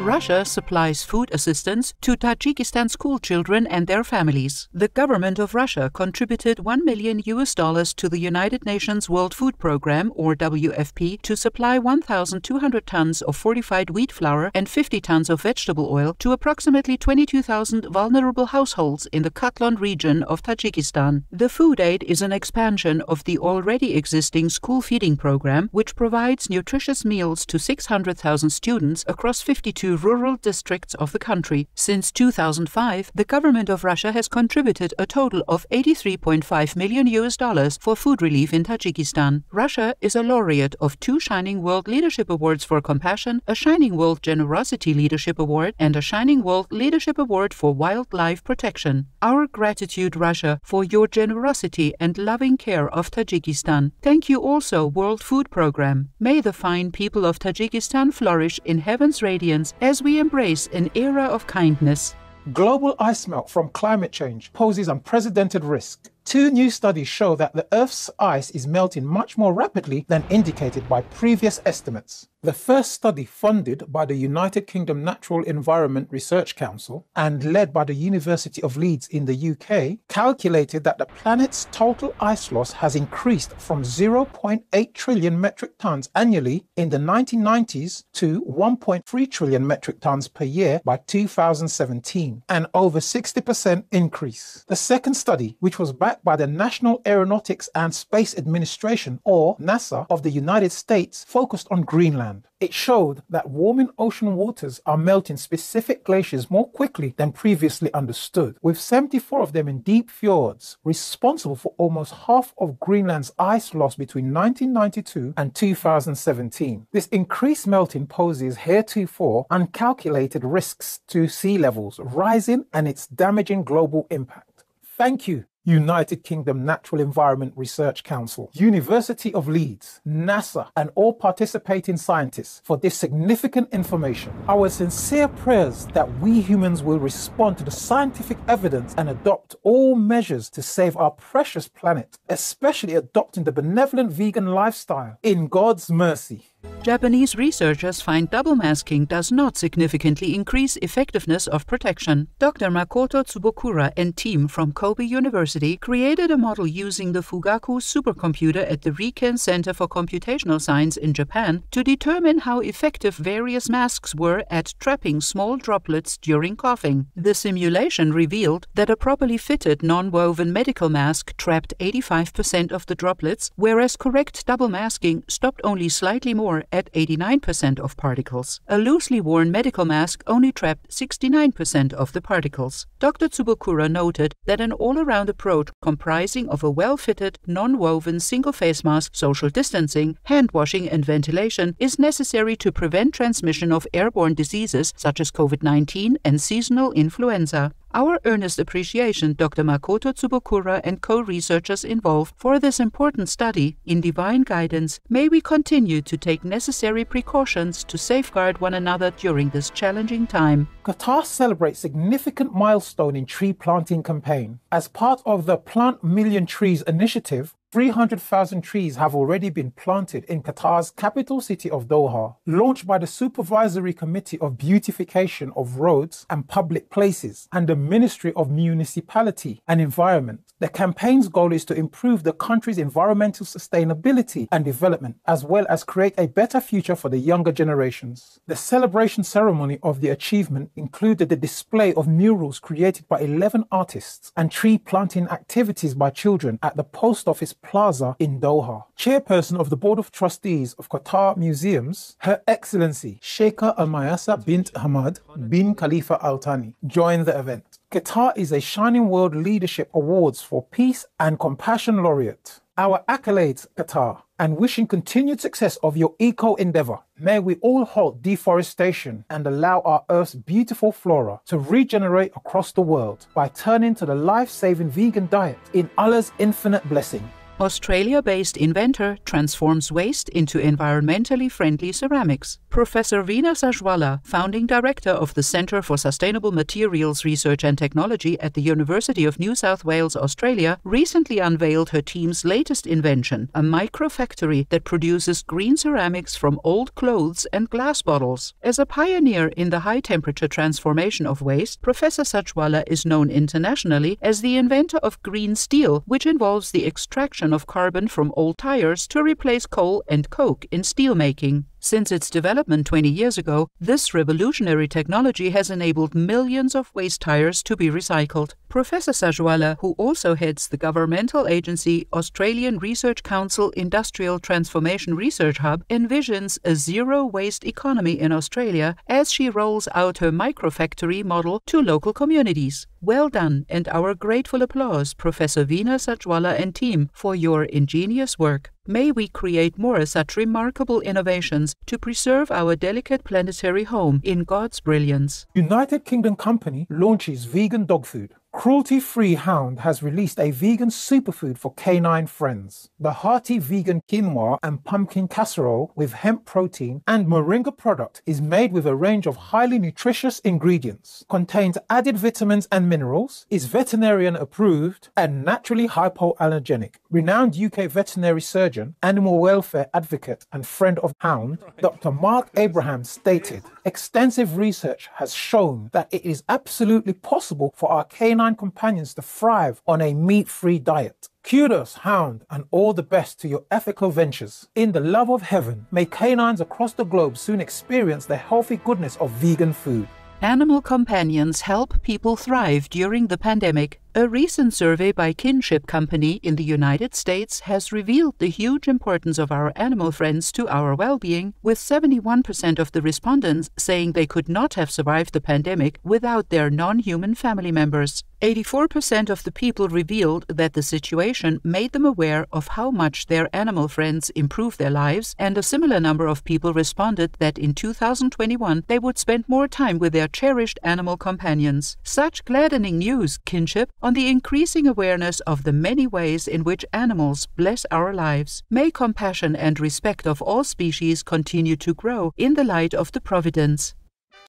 Russia supplies food assistance to Tajikistan school children and their families. The government of Russia contributed $1 million to the United Nations World Food Programme, or WFP, to supply 1,200 tons of fortified wheat flour and 50 tons of vegetable oil to approximately 22,000 vulnerable households in the Qatar region of Tajikistan. The food aid is an expansion of the already existing school feeding program, which provides nutritious meals to 600,000 students across 52 rural districts of the country. Since 2005, the government of Russia has contributed a total of $83.5 million for food relief in Tajikistan. Russia is a laureate of 2 Shining World Leadership Awards for Compassion, a Shining World Generosity Leadership Award, and a Shining World Leadership Award for Wildlife Protection. Our gratitude, Russia, for your generosity and loving care of Tajikistan. Thank you also, World Food Programme. May the fine people of Tajikistan flourish in heaven's radiance as we embrace an era of kindness. Global ice melt from climate change poses unprecedented risk. 2 new studies show that the Earth's ice is melting much more rapidly than indicated by previous estimates. The first study, funded by the United Kingdom Natural Environment Research Council and led by the University of Leeds in the UK, calculated that the planet's total ice loss has increased from 0.8 trillion metric tons annually in the 1990s to 1.3 trillion metric tons per year by 2017, an over 60% increase. The second study, which was backed by the National Aeronautics and Space Administration, or NASA, of the United States, focused on Greenland. It showed that warming ocean waters are melting specific glaciers more quickly than previously understood, with 74 of them in deep fjords, responsible for almost half of Greenland's ice loss between 1992 and 2017. This increased melting poses heretofore uncalculated risks to sea levels rising and its damaging global impact. Thank you, United Kingdom Natural Environment Research Council, University of Leeds, NASA, and all participating scientists for this significant information. Our sincere prayers that we humans will respond to the scientific evidence and adopt all measures to save our precious planet, especially adopting the benevolent vegan lifestyle. In God's mercy. Japanese researchers find double masking does not significantly increase effectiveness of protection. Dr. Makoto Tsubokura and team from Kobe University created a model using the Fugaku supercomputer at the Riken Center for Computational Science in Japan to determine how effective various masks were at trapping small droplets during coughing. The simulation revealed that a properly fitted non-woven medical mask trapped 85% of the droplets, whereas correct double masking stopped only slightly more at 89% of particles. A loosely worn medical mask only trapped 69% of the particles. Dr. Tsubokura noted that an all-around approach comprising of a well-fitted, non-woven single-face mask, social distancing, hand-washing and ventilation is necessary to prevent transmission of airborne diseases such as COVID-19 and seasonal influenza. Our earnest appreciation, Dr. Makoto Tsubokura and co-researchers involved, for this important study. In divine guidance, may we continue to take necessary precautions to safeguard one another during this challenging time. Qatar celebrates significant milestone in tree planting campaign. As part of the Plant Million Trees initiative, 300,000 trees have already been planted in Qatar's capital city of Doha. Launched by the Supervisory Committee of Beautification of Roads and Public Places and the Ministry of Municipality and Environment, the campaign's goal is to improve the country's environmental sustainability and development, as well as create a better future for the younger generations. The celebration ceremony of the achievement included the display of murals created by 11 artists and tree planting activities by children at the post office plaza in Doha. Chairperson of the Board of Trustees of Qatar Museums, Her Excellency Sheikha Al-Mayasa bint Hamad bin Khalifa Al Thani, joined the event. Qatar is a Shining World Leadership Awards for Peace and Compassion Laureate. Our accolades, Qatar, and wishing continued success of your eco-endeavor. May we all halt deforestation and allow our Earth's beautiful flora to regenerate across the world by turning to the life-saving vegan diet in Allah's infinite blessing. Australia-based inventor transforms waste into environmentally friendly ceramics. Professor Veena Sajwala, founding director of the Centre for Sustainable Materials Research and Technology at the University of New South Wales, Australia, recently unveiled her team's latest invention, a microfactory that produces green ceramics from old clothes and glass bottles. As a pioneer in the high-temperature transformation of waste, Professor Sajwala is known internationally as the inventor of green steel, which involves the extraction of carbon from old tires to replace coal and coke in steelmaking. Since its development 20 years ago, this revolutionary technology has enabled millions of waste tires to be recycled. Professor Sajwala, who also heads the governmental agency Australian Research Council Industrial Transformation Research Hub, envisions a zero-waste economy in Australia as she rolls out her microfactory model to local communities. Well done, and our grateful applause, Professor Veena Sajwala and team, for your ingenious work. May we create more such remarkable innovations to preserve our delicate planetary home in God's brilliance. United Kingdom company launches vegan dog food. Cruelty-free Hound has released a vegan superfood for canine friends. The hearty vegan quinoa and pumpkin casserole with hemp protein and moringa product is made with a range of highly nutritious ingredients, contains added vitamins and minerals, is veterinarian approved and naturally hypoallergenic. Renowned UK veterinary surgeon, animal welfare advocate and friend of Hound, Dr. Mark Abraham stated, "Extensive research has shown that it is absolutely possible for our canine companions to thrive on a meat-free diet. Kudos, Hound, and all the best to your ethical ventures. In the love of heaven, may canines across the globe soon experience the healthy goodness of vegan food." Animal companions help people thrive during the pandemic. A recent survey by Kinship Company in the United States has revealed the huge importance of our animal friends to our well-being, with 71% of the respondents saying they could not have survived the pandemic without their non-human family members. 84% of the people revealed that the situation made them aware of how much their animal friends improved their lives, and a similar number of people responded that in 2021 they would spend more time with their cherished animal companions. Such gladdening news, Kinship, on the increasing awareness of the many ways in which animals bless our lives. May compassion and respect of all species continue to grow in the light of the providence.